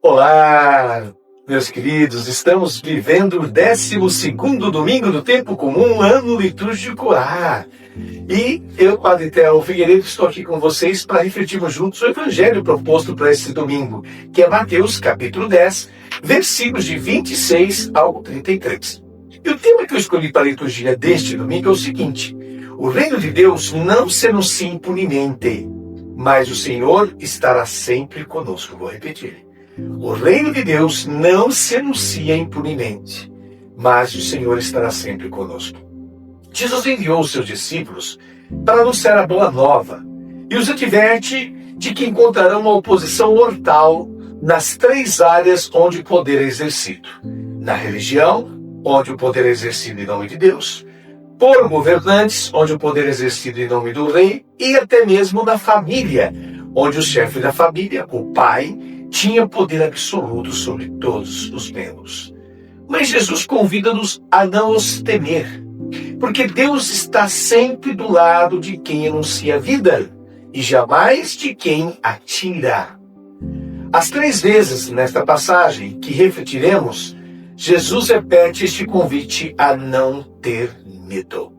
Olá, meus queridos, estamos vivendo o 12º domingo do tempo comum, ano litúrgico A. E eu, Padre Theo Figueiredo, estou aqui com vocês para refletirmos juntos o evangelho proposto para esse domingo, que é Mateus capítulo 10, versículos de 26 ao 33. E o tema que eu escolhi para a liturgia deste domingo é o seguinte: o reino de Deus não se anuncia impunemente, mas o Senhor estará sempre conosco. Vou repetir. O reino de Deus não se anuncia impunemente, mas o Senhor estará sempre conosco. Jesus enviou os seus discípulos para anunciar a boa nova e os adverte de que encontrarão uma oposição mortal nas 3 áreas onde o poder é exercido: na religião, onde o poder é exercido em nome de Deus; por governantes, onde o poder é exercido em nome do rei; e até mesmo na família, onde o chefe da família, o pai, tinha poder absoluto sobre todos os membros. Mas Jesus convida-nos a não os temer, porque Deus está sempre do lado de quem anuncia a vida e jamais de quem a tira. As 3 vezes nesta passagem que refletiremos, Jesus repete este convite a não ter medo,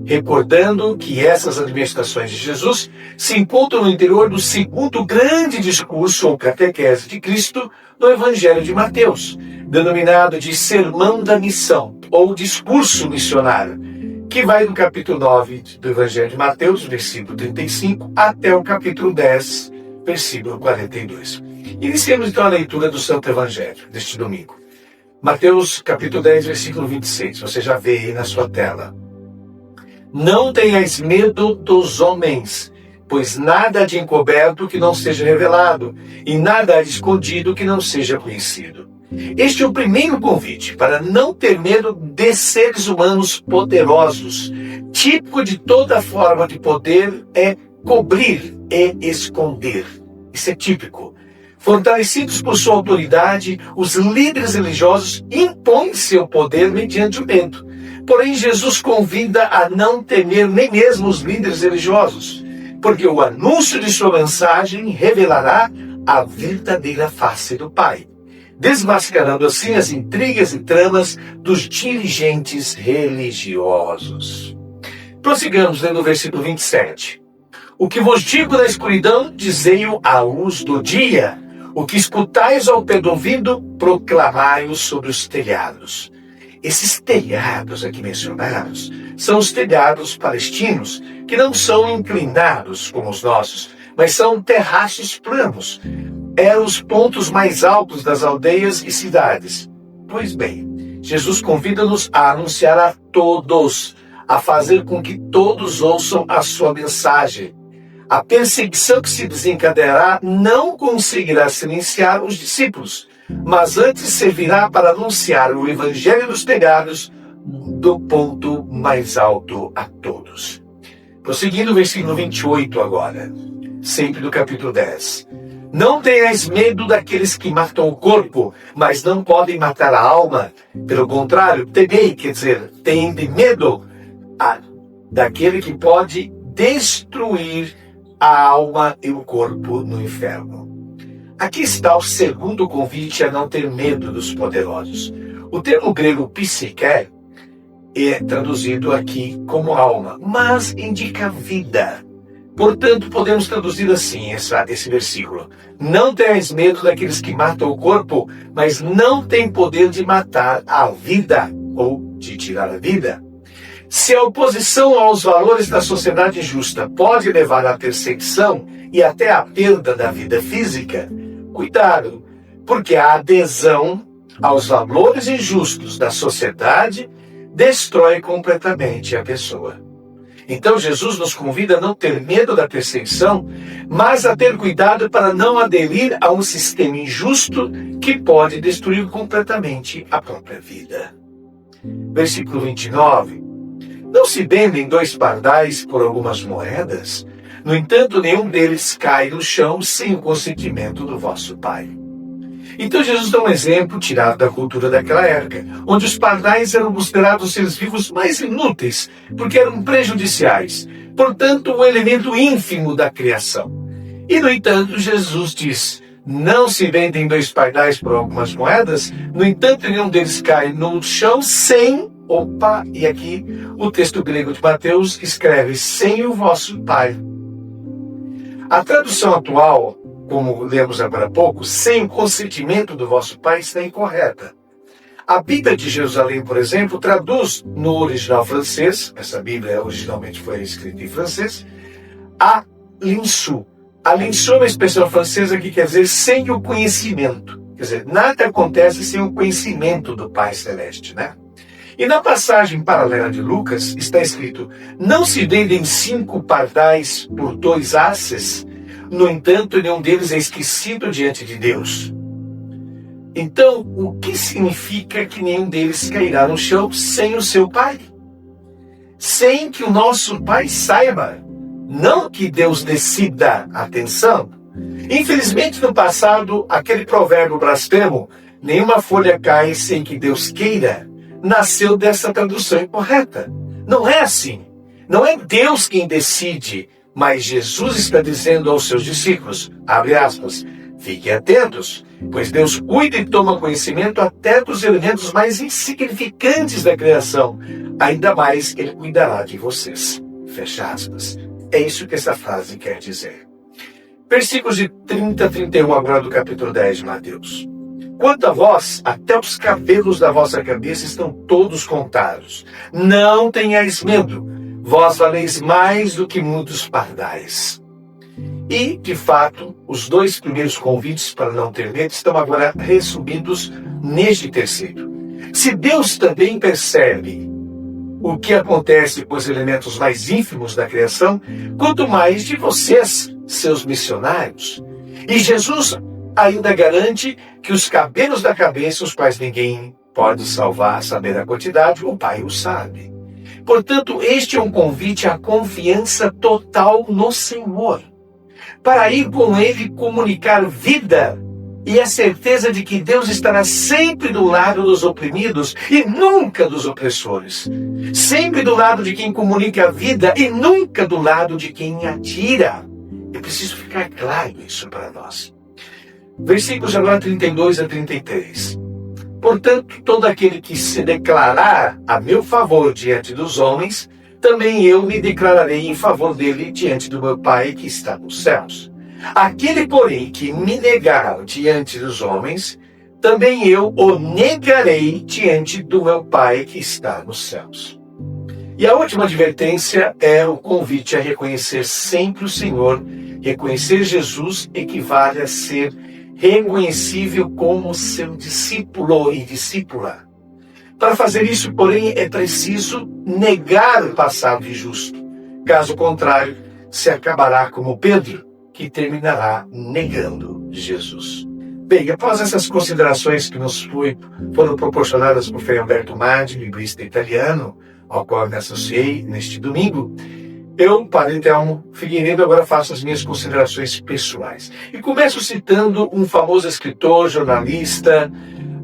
recordando que essas admoestações de Jesus se encontram no interior do segundo grande discurso ou catequese de Cristo no Evangelho de Mateus, denominado de Sermão da Missão ou Discurso Missionário, que vai do capítulo 9 do Evangelho de Mateus, versículo 35, até o capítulo 10, versículo 42. Iniciemos então a leitura do Santo Evangelho deste domingo. Mateus capítulo 10, versículo 26, você já vê aí na sua tela. Não tenhais medo dos homens, pois nada há de encoberto que não seja revelado, e nada há de escondido que não seja conhecido. Este é o primeiro convite, para não ter medo de seres humanos poderosos. Típico de toda forma de poder é cobrir e esconder. Isso é típico. Fortalecidos por sua autoridade, os líderes religiosos impõem seu poder mediante o medo. Porém, Jesus convida a não temer nem mesmo os líderes religiosos, porque o anúncio de sua mensagem revelará a verdadeira face do Pai, desmascarando assim as intrigas e tramas dos dirigentes religiosos. Prossigamos lendo o versículo 27. O que vos digo na escuridão, dizei-o à luz do dia. O que escutais ao pé do ouvido, proclamai-o sobre os telhados. Esses telhados aqui mencionados são os telhados palestinos, que não são inclinados como os nossos, mas são terraços planos. Eram os pontos mais altos das aldeias e cidades. Pois bem, Jesus convida-nos a anunciar a todos, a fazer com que todos ouçam a sua mensagem. A perseguição que se desencadeará não conseguirá silenciar os discípulos, mas antes servirá para anunciar o evangelho dos telhados do ponto mais alto a todos. Prosseguindo o versículo 28 agora, sempre do capítulo 10. Não tenhais medo daqueles que matam o corpo, mas não podem matar a alma. Pelo contrário, temei, quer dizer, tende medo daquele que pode destruir a alma e o corpo no inferno. Aqui está o segundo convite a não ter medo dos poderosos. O termo grego psique é traduzido aqui como alma, mas indica vida. Portanto, podemos traduzir assim esse versículo: não tenhais medo daqueles que matam o corpo, mas não têm poder de matar a vida ou de tirar a vida. Se a oposição aos valores da sociedade justa pode levar à perseguição e até à perda da vida física, cuidado, porque a adesão aos valores injustos da sociedade destrói completamente a pessoa. Então Jesus nos convida a não ter medo da perseguição, mas a ter cuidado para não aderir a um sistema injusto que pode destruir completamente a própria vida. Versículo 29. Não se vendem 2 pardais por algumas moedas? No entanto, nenhum deles cai no chão sem o consentimento do vosso Pai. Então Jesus dá um exemplo tirado da cultura daquela época, onde os pardais eram considerados seres vivos mais inúteis, porque eram prejudiciais, portanto, um elemento ínfimo da criação. E, no entanto, Jesus diz: Não se vendem 2 pardais por algumas moedas? No entanto, nenhum deles cai no chão sem... Opa! E aqui o texto grego de Mateus escreve sem o vosso Pai. A tradução atual, como lemos agora há pouco, sem o consentimento do vosso Pai, está incorreta. A Bíblia de Jerusalém, por exemplo, traduz no original francês, essa Bíblia originalmente foi escrita em francês, a linsu. A linsu é uma expressão francesa que quer dizer sem o conhecimento. Quer dizer, nada acontece sem o conhecimento do Pai Celeste, né? E na passagem paralela de Lucas está escrito: não se vendem 5 pardais por 2 asses, no entanto, nenhum deles é esquecido diante de Deus. Então, o que significa que nenhum deles cairá no chão sem o seu Pai? Sem que o nosso Pai saiba. Não que Deus decida, atenção. Infelizmente, no passado, aquele provérbio blasfemo, nenhuma folha cai sem que Deus queira, nasceu dessa tradução incorreta. Não é assim. Não é Deus quem decide, mas Jesus está dizendo aos seus discípulos, abre aspas, fiquem atentos, pois Deus cuida e toma conhecimento até dos elementos mais insignificantes da criação. Ainda mais Ele cuidará de vocês. Fecha aspas. É isso que essa frase quer dizer. Versículos de 30 a 31 agora do capítulo 10 de Mateus. Quanto a vós, até os cabelos da vossa cabeça estão todos contados. Não tenhais medo, vós valeis mais do que muitos pardais. E, de fato, os 2 primeiros convites para não ter medo estão agora resumidos neste terceiro. Se Deus também percebe o que acontece com os elementos mais ínfimos da criação, quanto mais de vocês, seus missionários. E Jesus ainda garante que os cabelos da cabeça, os quais ninguém pode salvar, saber a quantidade, o Pai o sabe. Portanto, este é um convite à confiança total no Senhor, para ir com Ele comunicar vida e a certeza de que Deus estará sempre do lado dos oprimidos e nunca dos opressores. Sempre do lado de quem comunica a vida e nunca do lado de quem atira. É preciso ficar claro isso para nós. Versículos agora 32 a 33. Portanto, todo aquele que se declarar a meu favor diante dos homens, também eu me declararei em favor dele diante do meu Pai que está nos céus. Aquele, porém, que me negar diante dos homens, também eu o negarei diante do meu Pai que está nos céus. E a última advertência é o convite a reconhecer sempre o Senhor. Reconhecer Jesus equivale a ser reconhecível como seu discípulo e discípula. Para fazer isso, porém, é preciso negar o passado injusto. Caso contrário, se acabará como Pedro, que terminará negando Jesus. Bem, após essas considerações que nos foram proporcionadas por Frei Alberto Maggi, librista italiano, ao qual eu me associei neste domingo, eu, Padre Telmo Figueiredo, agora faço as minhas considerações pessoais. E começo citando um famoso escritor, jornalista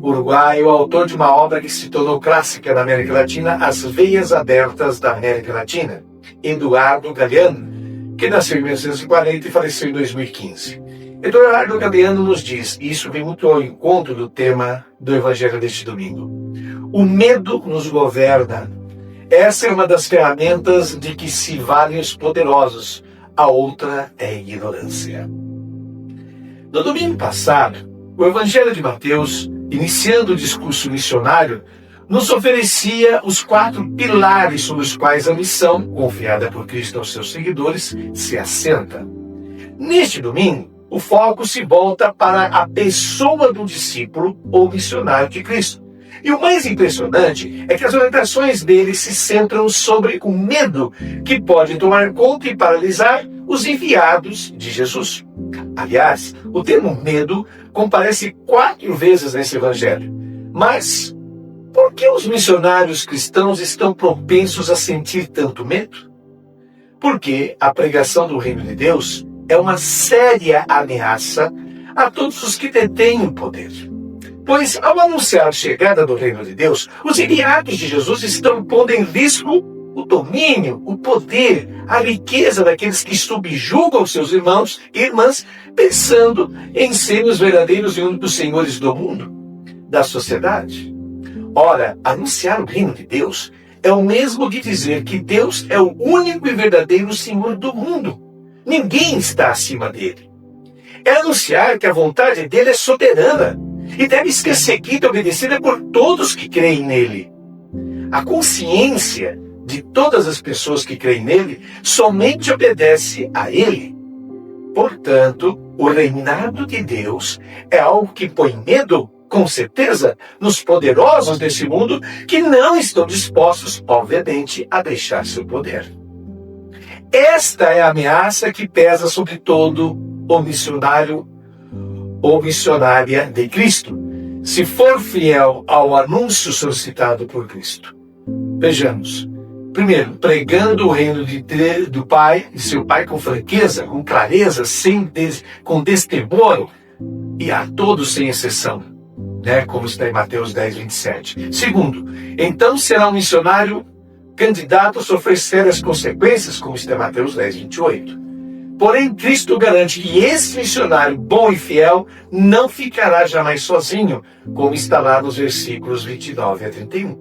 uruguaio, autor de uma obra que se tornou clássica na América Latina, As Veias Abertas da América Latina, Eduardo Galeano, que nasceu em 1940 e faleceu em 2015. Eduardo Galeano nos diz, e isso vem muito ao encontro do tema do Evangelho deste domingo: o medo nos governa. Essa é uma das ferramentas de que se valem os poderosos. A outra é a ignorância. No domingo passado, o Evangelho de Mateus, iniciando o discurso missionário, nos oferecia os 4 pilares sobre os quais a missão, confiada por Cristo aos seus seguidores, se assenta. Neste domingo, o foco se volta para a pessoa do discípulo ou missionário de Cristo. E o mais impressionante é que as orientações dele se centram sobre o medo que pode tomar conta e paralisar os enviados de Jesus. Aliás, o termo medo comparece 4 vezes nesse evangelho. Mas por que os missionários cristãos estão propensos a sentir tanto medo? Porque a pregação do reino de Deus é uma séria ameaça a todos os que detêm o poder. Pois, ao anunciar a chegada do reino de Deus, os enviados de Jesus estão pondo em risco o domínio, o poder, a riqueza daqueles que subjugam seus irmãos e irmãs, pensando em serem os verdadeiros e únicos senhores do mundo, da sociedade. Ora, anunciar o reino de Deus é o mesmo que dizer que Deus é o único e verdadeiro Senhor do mundo. Ninguém está acima dele. É anunciar que a vontade dele é soberana e deve ser seguida e obedecida por todos que creem nele. A consciência de todas as pessoas que creem nele somente obedece a ele. Portanto, o reinado de Deus é algo que põe medo, com certeza, nos poderosos desse mundo que não estão dispostos, obviamente, a deixar seu poder. Esta é a ameaça que pesa sobre todo o missionário ou missionária de Cristo, se for fiel ao anúncio solicitado por Cristo. Vejamos. Primeiro, pregando o reino do Pai, de seu Pai com franqueza, com clareza, com destemor, e a todos sem exceção, como está em Mateus 10, 27. Segundo, então será um missionário candidato a sofrer sérias consequências, como está em Mateus 10, 28. Porém, Cristo garante que esse missionário bom e fiel não ficará jamais sozinho, como está lá nos versículos 29 a 31.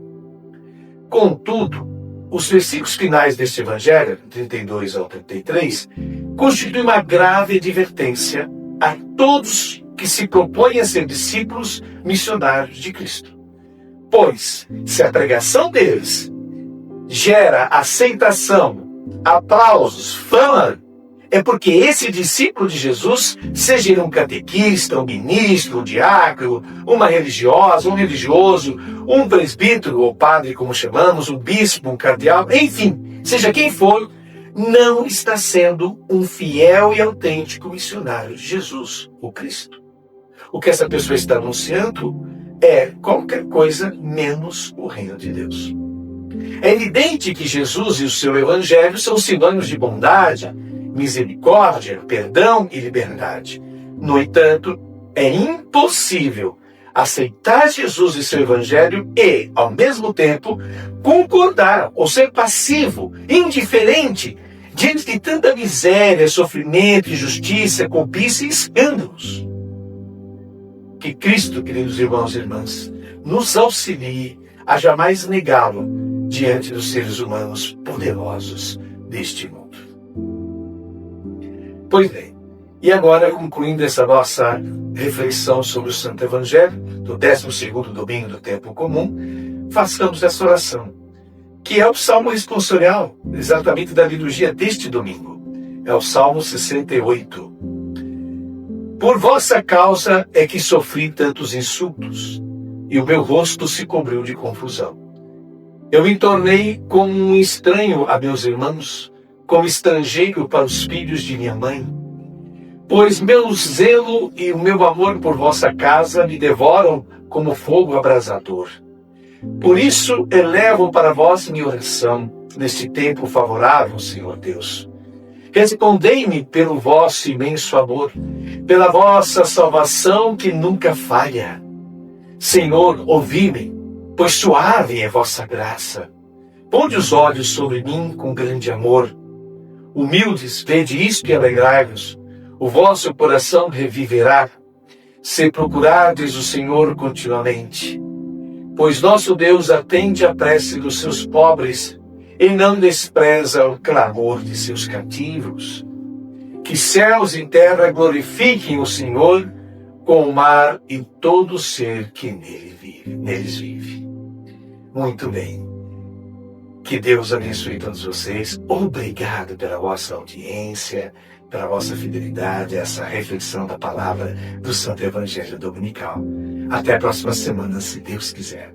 Contudo, os versículos finais deste Evangelho, 32 ao 33, constituem uma grave advertência a todos que se propõem a ser discípulos missionários de Cristo. Pois, se a pregação deles gera aceitação, aplausos, fama, é porque esse discípulo de Jesus, seja ele um catequista, um ministro, um diácono, uma religiosa, um religioso, um presbítero ou padre, como chamamos, um bispo, um cardeal, enfim, seja quem for, não está sendo um fiel e autêntico missionário de Jesus, o Cristo. O que essa pessoa está anunciando é qualquer coisa menos o reino de Deus. É evidente que Jesus e o seu evangelho são sinônimos de bondade, misericórdia, perdão e liberdade. No entanto, é impossível aceitar Jesus e seu evangelho e, ao mesmo tempo, concordar ou ser passivo, indiferente, diante de tanta miséria, sofrimento, injustiça, cobiça e escândalos. Que Cristo, queridos irmãos e irmãs, nos auxilie a jamais negá-lo diante dos seres humanos poderosos deste mundo. Pois bem, e agora, concluindo essa nossa reflexão sobre o Santo Evangelho, do 12º domingo do tempo comum, façamos essa oração, que é o Salmo responsorial, exatamente da liturgia deste domingo. É o Salmo 68. Por vossa causa é que sofri tantos insultos, e o meu rosto se cobriu de confusão. Eu me tornei como um estranho a meus irmãos, como estrangeiro para os filhos de minha mãe. Pois meu zelo e o meu amor por vossa casa me devoram como fogo abrasador. Por isso elevo para vós minha oração, neste tempo favorável, Senhor Deus. Respondei-me pelo vosso imenso amor, pela vossa salvação que nunca falha. Senhor, ouvi-me, pois suave é vossa graça. Ponde os olhos sobre mim com grande amor. Humildes, vede isto e alegrai-vos. O vosso coração reviverá, se procurardes o Senhor continuamente. Pois nosso Deus atende à prece dos seus pobres e não despreza o clamor de seus cativos. Que céus e terra glorifiquem o Senhor, com o mar e todo ser que neles vive. Muito bem. Que Deus abençoe todos vocês. Obrigado pela vossa audiência, pela vossa fidelidade a essa reflexão da palavra do Santo Evangelho Dominical. Até a próxima semana, se Deus quiser.